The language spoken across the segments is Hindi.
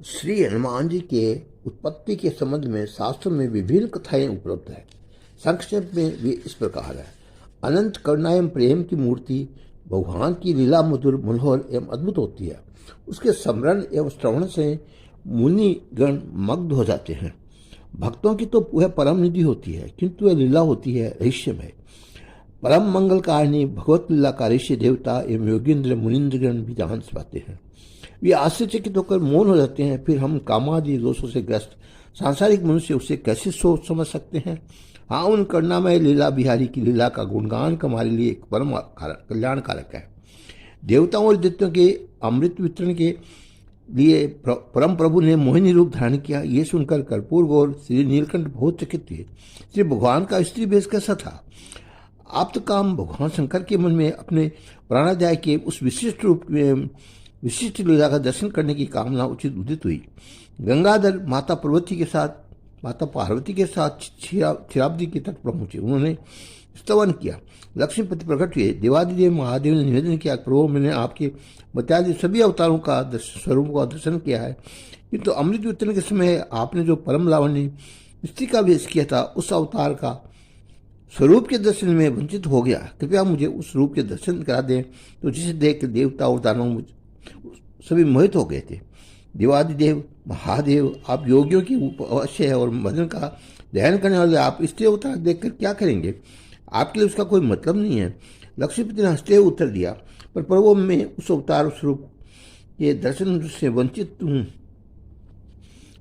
श्री हनुमान जी के उत्पत्ति के संबंध में शास्त्रों में विभिन्न कथाएं उपलब्ध है। संक्षेप में वे इस प्रकार है। अनंत करुणा एवं प्रेम की मूर्ति भगवान की लीला मधुर मनोहर एवं अद्भुत होती है। उसके स्मरण एवं श्रवण से मुनि गण मग्न हो जाते हैं। भक्तों की तो वह परम निधि होती है, किंतु वह लीला होती है रहस्यमय। परम मंगलकारिणी भगवत लीला का ऋषि देवता एवं योगींद्र मुनिंद्रगण भी जान पाते हैं। वे आश्चर्यचकित होकर मौन हो जाते हैं। फिर हम कामादि दोषों से ग्रस्त सांसारिक मनुष्य उसे कैसे सोच समझ सकते हैं। हाँ, उन करुणामय लीला बिहारी की लीला का गुणगान हमारे लिए एक परम कल्याणकारक है। देवताओं और दैत्यों के अमृत वितरण के लिए परम प्रभु ने मोहिनी रूप धारण किया। ये सुनकर कर्पूर गौर श्री नीलकंठ बहुत चकित हुए। श्री भगवान का स्त्री वेश कैसा था। आप तो काम भगवान शंकर के मन में अपने प्राणाध्याय के उस विशिष्ट लीला का दर्शन करने की कामना उचित उदित हुई। गंगाधर माता पार्वती के साथ क्षीराब्दी के तट पर पहुंचे। उन्होंने स्तवन किया। लक्ष्मीपति प्रकट हुए। देवादिदेव महादेव ने निवेदन किया, प्रभु मैंने आपके बताए सभी अवतारों का स्वरूप का दर्शन किया है, किंतु अमृत वितरण के समय आपने जो परम लावण्य स्त्री का वेश किया था, उस अवतार का स्वरूप के दर्शन में वंचित हो गया। कृपया मुझे उस रूप के दर्शन करा दें। तो जिसे देख देवता और दानव सभी मोहित हो गए थे। देवादिदेव महादेव, आप योगियों की अवश्य है और भजन का ध्यान करने वाले आप स्त्री अवतार देखकर क्या करेंगे। आपके लिए उसका कोई मतलब नहीं है। लक्ष्मीपति ने हंसते हुए उत्तर दिया, पर प्रभु मैं उस अवतार स्वरूप के दर्शन से वंचित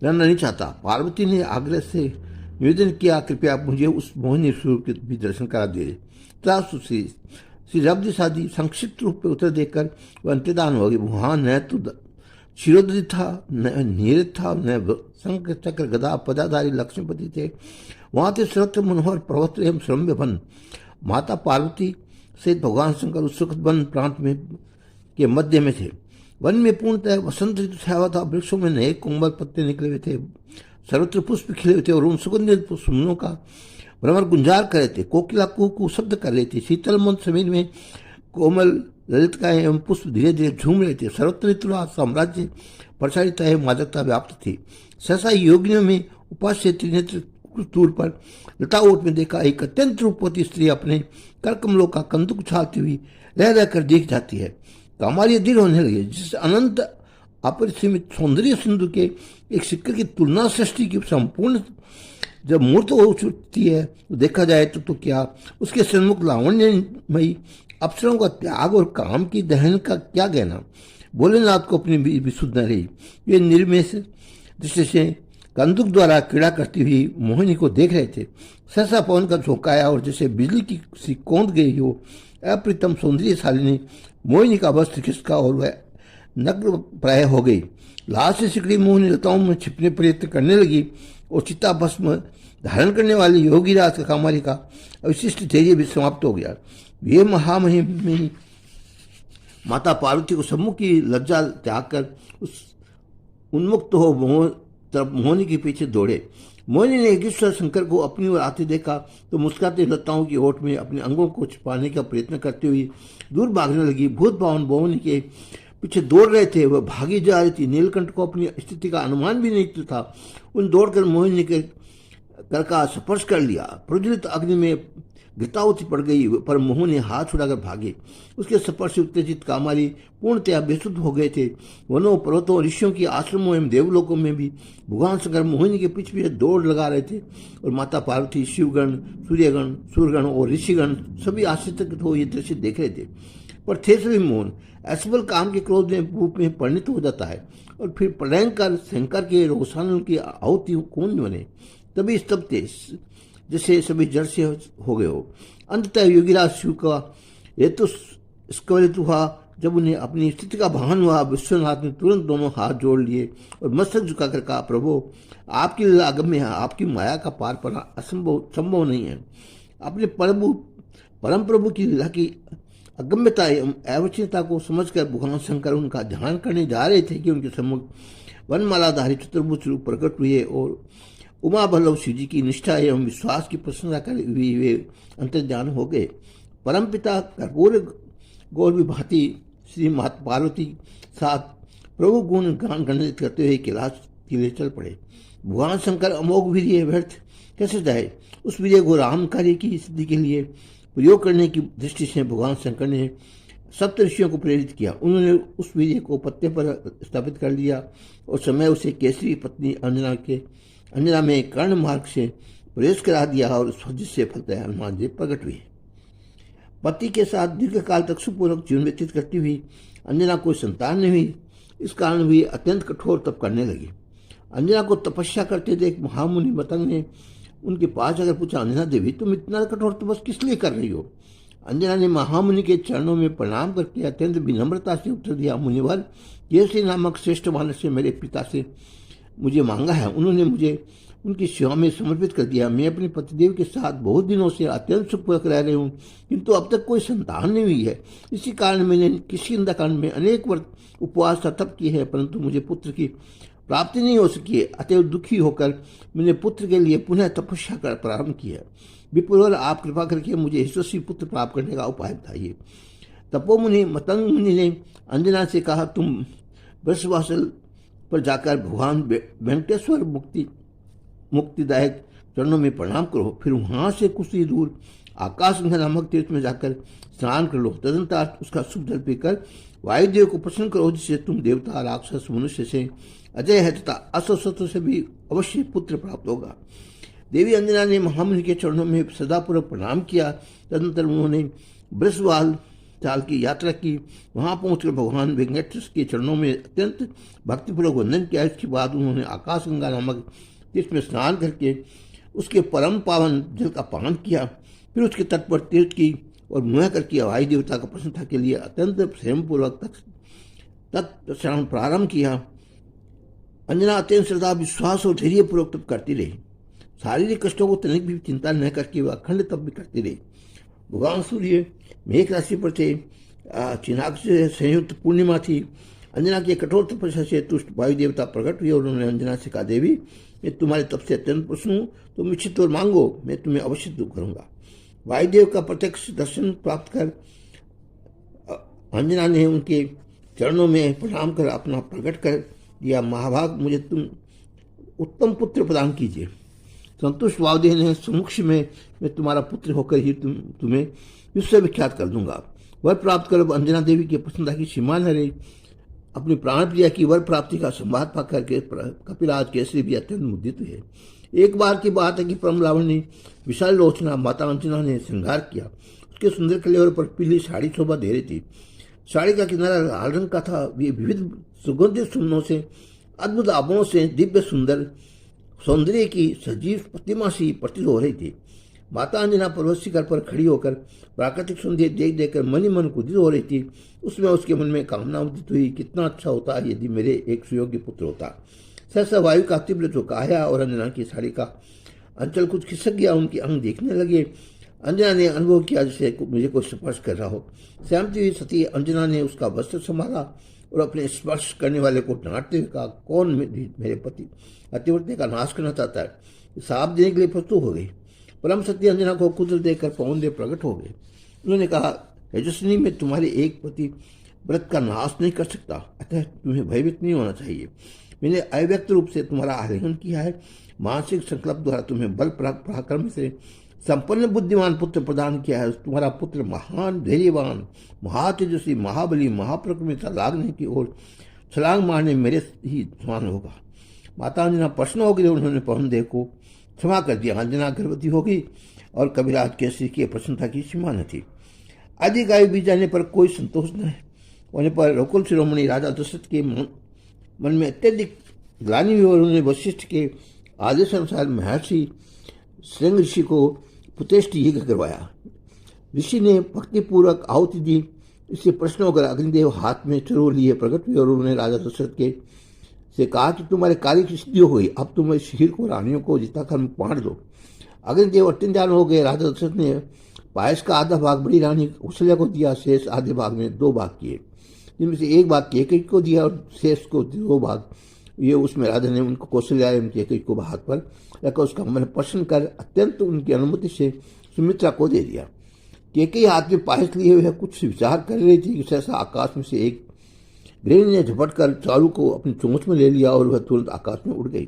रहना नहीं चाहता। पार्वती ने आग्रह से निवेदन किया, कृपया मुझे उस मोहिनी स्वरूप के भी दर्शन करा दे। श्री रब्द शादी संक्षिप्त रूप में उत्तर देकर वह अंत्यदान हो गई। वहां न तो क्षीरोदरी था, न नीरज था, न शंख चक्र गदा पदाधारी लक्ष्मीपति थे। वहां थे सर्वत्र मनोहर पर्वत एवं श्रम्य वन। माता पार्वती सहित भगवान शंकर उस सुखद वन प्रांत में के मध्य में थे। वन में पूर्णतः वसंत ऋतु छाया हुआ था। वृक्षों में नए कोमल पत्ते निकले हुए थे, सर्वत्र पुष्प खिले हुए थे और उन सुगंधित फूलों का भ्रमर गुंजार कर रहे थे। कोकिला कुहू शब्द कर रहे थे। शीतल मंद समीर में कोमल ललितकाएं एवं पुष्प धीरे धीरे झूम रहे थे। सर्वत्र ऋतुराज साम्राज्य प्रसारित एवं मादकता व्याप्त थी। सहसा योगियों में उपास्य त्रिनेत्र तूर पर लता ओट में देखा एक अत्यंत रूपवती स्त्री अपने कर कमलों का कंदुक उछालती हुई रह रहकर दिख जाती है। कामार्य दृढ़ होने लगे। जिस अनंत अपरिसीमित सौंदर्य सिंधु के एक सिक्के की तुलना सृष्टि की संपूर्ण जब मूर्त हो चुकती है तो देखा जाए तो क्या उसके सन्मुख लावण्यमयी अप्सरों का त्याग और काम की दहन का क्या कहना। भोलेनाथ को अपनी विशुद्ध न रही। वे निर्मेश दृष्टि से कंदुक द्वारा क्रीड़ा करती हुई मोहिनी को देख रहे थे। सहसा पवन का झोंका आया और जैसे बिजली की सी कौंध गई हो अप्रीतम सौंदर्यशालिनी मोहिनी का वस्त्र खिसका और वह नग्न प्राय हो गई। लाल से सिकड़ी मोहिनी लताओं में छिपने प्रयत्न करने लगी और चिता भस्म धारण करने वाली योगीराज कामारी का अविशिष्ट धैर्य भी समाप्त हो गया। ये महामहिमी माता पार्वती को सम्मुख की लज्जा त्याग कर उस उन्मुक्त हो मोहिनी के पीछे दौड़े। मोहिनी ने ईश्वर शंकर को अपनी ओर आते देखा तो मुस्कुराते लताओं की ओट में अपने अंगों को छिपाने का प्रयत्न करते हुए दूर भागने लगी। भूत भावन मोहिनी के पीछे दौड़ रहे थे, वह भागी जा रही थी। नीलकंठ को अपनी स्थिति का अनुमान भी नहीं था। उन दौड़कर मोहिनी के कर का स्पर्श कर लिया। प्रज्वलित अग्नि में घृतावती पड़ गई, पर मोहिनी हाथ छुड़ाकर भागे। उसके स्पर्श से उत्तेजित कामारी पूर्णतया बेसुध हो गए थे। वनों पर्वतों ऋषियों की आश्रमों एवं देवलोकों में भी भगवान शंकर मोहिनी के पीछे दौड़ लगा रहे थे और माता पार्वती, शिवगण, सूर्यगण, सूर्यगण और ऋषिगण सभी आश्चर्यचकित हो ये दृश्य देख रहे थे, पर थे सभी मौन। असफल काम के क्रोध में रूप में परिणित हो जाता है और फिर प्रलयंकर शंकर के रोषानल की आहुति कौन बने। तभी स्तब्ध थे जैसे सभी जड़ से हो गए हो। अंततः योगीराज शिव का हेतु स्खलित हुआ। जब उन्हें अपनी स्थिति का भान हुआ, विश्वनाथ ने तुरंत दोनों हाथ जोड़ लिए और मस्तक झुकाकर कहा, प्रभु आपकी लीला अगम्य है, आपकी माया का पार पाना संभव नहीं है। अपने परम प्रभु की लीला की अगम्यता एवं अवचेतता को समझकर भगवान शंकर उनका ध्यान करने जा रहे थे कि उनके सम्मुख वनमालाधारी चतुर्भुज रूप प्रकट हुए और उमा बल्लभ शिव जी की निष्ठा एवं विश्वास की प्रशंसा कर वे अंतर्ध्यान हो गए। परमपिता कर्पूर गौर विभाति श्री माता पार्वती साथ प्रभु गुण गान गणित करते हुए कैलाश के लिए चल पड़े। भगवान शंकर अमोघ वीर्य व्यर्थ कैसे जाए। उस वीर्य को राम कार्य की सिद्धि के लिए प्रयोग करने की दृष्टि से भगवान शंकर ने सप्तऋषियों को प्रेरित किया। उन्होंने उस वीर्य को पत्ते पर स्थापित कर दिया और समय उसे केसरी पत्नी अंजना में कर्ण मार्ग से प्रवेश करा दिया और जिससे फलतः हनुमान जी प्रकट हुए। पति के साथ दीर्घ काल तक सुखपूर्वक जीवन व्यतीत करती हुई अंजना को संतान नहीं हुई। इस कारण वे अत्यंत कठोर तप करने लगी। अंजना को तपस्या करते देख महामुनि मतंग ने उनके पास अगर पूछा, अंजना देवी तुम इतना कठोर तपस्या किस लिए कर रही हो। अंजना ने महामुनि के चरणों में प्रणाम करके अत्यंत विनम्रता से उत्तर दिया, मुनिवर, केसरी नामक श्रेष्ठ मानस से मेरे पिता से मुझे मांगा है। उन्होंने मुझे उनकी सेवा में समर्पित कर दिया। मैं अपने पतिदेव के साथ बहुत दिनों से अत्यंत सुखपूर्वक रह रही हूँ, किंतु अब तक कोई संतान नहीं हुई है। इसी कारण मैंने किसी अंधकारण में अनेक वर्ष उपवास तप किए हैं, परंतु मुझे पुत्र की प्राप्ति नहीं हो सकी है। अतएव दुखी होकर मैंने पुत्र के लिए पुनः तपस्या कर प्रारंभ किया। विपुल, आप कृपा करके मुझे यशस्वी पुत्र प्राप्त करने का उपाय बताइए। तपोमुनि मतंग मुनि ने अंजना से कहा, तुम वृषवासल पर जाकर भगवान वेंकटेश्वर मुक्तिदायक चरणों में प्रणाम करो। फिर वहां से कुछ ही दूर आकाशगंगा नामक तीर्थ में जाकर स्नान कर लो। तदंतर उसका शुभ जल पीकर वायुदेव को प्रसन्न करो, जिससे तुम देवता, राक्षस, मनुष्य से अजय है तथा असत्व से भी अवश्य पुत्र प्राप्त होगा। देवी अंजना ने महामुनि के चरणों में सदापूर्वक प्रणाम किया। तदनंतर उन्होंने वृषवाल चाल की यात्रा की। वहां पहुंचकर भगवान वेंकटेश्वर के चरणों में अत्यंत भक्तिपूर्वक वंदन किया। इसके बाद उन्होंने आकाशगंगा नामक तीर्थ में स्नान करके उसके परम पावन जल का पान किया। फिर उसके तट पर तीर्थ की और मुँह करके वायु देवता का प्रसन्नता के लिए अत्यंत प्रेमपूर्वक तत्श्रवण प्रारंभ किया। अंजना अत्यंत श्रद्धा, विश्वास और धैर्यपूर्वक तप करती रही। शारीरिक कष्टों को तनिक भी चिंता न करके वह अखंड तप भी करती रही। भगवान सूर्य मेघ राशि पर थे। चिनाक से संयुक्त पूर्णिमा थी। अंजना के कठोर तपस्या से तुष्ट वायु देवता प्रकट हुए और उन्होंने अंजना से कहा, देवी मैं तुम्हारे तप से अत्यंत प्रसन्न हूँ, तुम इच्छित और मांगो, मैं तुम्हें अवश्य दूर करूंगा। वायुदेव का प्रत्यक्ष दर्शन प्राप्त कर अंजना ने उनके चरणों में प्रणाम कर अपना प्रकट कर दिया, महाभाग मुझे तुम उत्तम पुत्र प्रदान कीजिए। संतुष्ट वायुदेव ने समुक्ष में मैं तुम्हारा पुत्र होकर ही तुम्हें विश्वविख्यात कर दूंगा। वर प्राप्त कर अंजना देवी की प्रसन्नता की सीमा न रही। अपनी प्राण प्रिया की वर प्राप्ति का संवाद पाकर के कपिराज केसरी भी अत्यंत मुदित हुए। एक बार की बात है कि परम लावण्य विशाल लोचना माता अंजना ने श्रृंगार किया। उसके सुंदर कलेवर पर पीली साड़ी शोभा दे रही थी। साड़ी का किनारा लाल रंग का था। वे विविध सुगंधित सुमनों से, अद्भुत आभूषणों से दिव्य सुंदर सौंदर्य की सजीव प्रतिमा सी प्रतीत हो रही थी। माता अंजना पर्वत शिखर पर खड़ी होकर प्राकृतिक सौंदर्य देख देखकर मन ही मन कुदित हो रही थी। उसमें उसके मन में कामना उदित हुई, कितना अच्छा होता यदि मेरे एक सुयोग्य पुत्र होता। सहसा वायु का तीव्र झोंका आया और अंजना की साड़ी का अंचल कुछ खिसक गया। उनके अंग देखने लगे। अंजना ने अनुभव किया जैसे मुझे कोई स्पर्श कर रहा हो। सहमती हुई सती अंजना ने उसका वस्त्र संभाला और अपने स्पर्श करने वाले को डांटते हुए कहा, कौन मेरे पति अतिव्रत का नाश करना चाहता है। साफ देने के लिए प्रस्तुत हो गई। परम सत्य अंजना को कुदरत देखकर पवन देव प्रकट हो गए। उन्होंने कहा, यजस्विनी में तुम्हारे एक पति व्रत का नाश नहीं कर सकता, अतः तुम्हें भयभीत नहीं होना चाहिए। मैंने अव्यक्त रूप से तुम्हारा आलिंगन किया है। मानसिक संकल्प द्वारा तुम्हें बल पराक्रम से संपन्न बुद्धिमान पुत्र प्रदान किया है। तुम्हारा पुत्र महान धैर्यवान, महातेजस्वी, महाबली, महापराक्रमी लागने की ओर छलांग मारने मेरे ही समान होगा। माता अंजना प्रसन्न हो गई। उन्होंने पवन देव को क्षमा कर दिया। अंजना गर्भवती हो गई और कविराज केसरी की प्रसन्नता की सीमा न थी। अधिक आयु बीत जाने पर कोई संतोष न होने पर रघुकुल शिरोमणि राजा दशरथ के मन में अत्यधिक ग्लानि हुई और उन्होंने वशिष्ठ के आदेश अनुसार महर्षि श्रृंग ऋषि को पुतेष्ट यज्ञ करवाया। ऋषि ने भक्तिपूर्वक आहुति दी। इससे प्रश्न होकर अग्निदेव हाथ में चरोर लिए प्रकट हुए और उन्होंने राजा दशरथ से कहा कि तुम्हारे कार्य की सिद्धि हो गई, अब तुम इस हीर को रानियों को जिताकर बांट दो। अग्निदेव अत्यंत ध्यान हो गए। राजा दशरथ ने पायस का आधा भाग बड़ी रानी कौशल्या को दिया। शेष आधे भाग में 2 भाग किए, जिनमें से एक भाग केकई को दिया और शेष को 2 भाग ये उसमें राजा ने उनको कौशल्या एवं केकई को हाथ पर रखकर उसका मन प्रसन्न कर अत्यंत उनकी अनुमति से सुमित्रा को दे दिया। केकई हाथ में पायस लिए हुए कुछ विचार कर रही थी कि सहसा आकाश में से एक गृहिणी ने झपट कर चारू को अपनी चोंच में ले लिया और वह तुरंत आकाश में उड़ गई।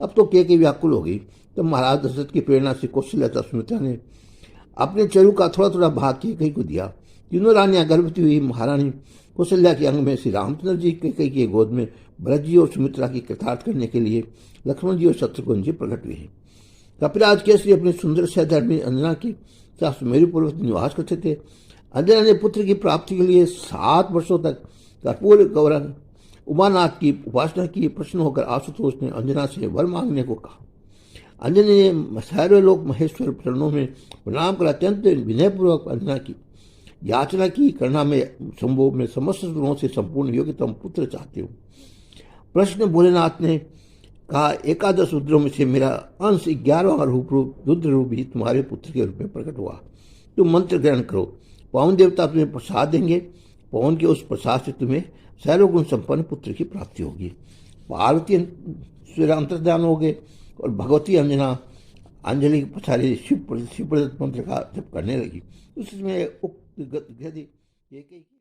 अब तो केकई व्याकुल हो गई। तब महाराज दशरथ की प्रेरणा से कौशल्या तथा सुमित्रा ने अपने चरु का थोड़ा थोड़ा भाग केकई को दिया। तीनों रानियां गर्भवती हुई महारानी कौशल्या के अंग में श्री रामचंद्र जी केकई की गोद में भरत जी और सुमित्रा की कृतार्थ करने के लिए लक्ष्मण जी और शत्रुघ्न जी प्रकट हुए। कपिराज केसरी अपने सुंदर सहधर्मी अंजना की साथ सुमेरु पर्वत में निवास करते थे। अंजना ने पुत्र की प्राप्ति के लिए 7 वर्षों तक कर्पूर गौरव उमानाथ की उपासना की। प्रश्न होकर आशुतोष ने अंजना से वर मांगने को कहा। अंजनी ने सर्वलोक महेश्वर चरणों में प्रणाम कर अत्यंत विनयपूर्वक अंजना की याचना की। करना में संभव में समस्त गुणों से संपूर्ण योग्यतम पुत्र चाहते हो। प्रश्न भोलेनाथ ने कहा, 11 रुद्रों में से मेरा अंश 11वां रुद्र रूप ही तुम्हारे पुत्र के रूप में प्रकट हुआ। तुम मंत्र ग्रहण करो, पवन देवता तुम्हें प्रसाद देंगे। पवन के उस प्रसाद से तुम्हें सर्वगुण संपन्न पुत्र की प्राप्ति होगी। पार्वती अंतर्ध्यान हो गए और भगवती अंजना अंजलि के पछाड़ी शिव प्रदत्त मंत्र का जप करने लगी। उसमें उक्त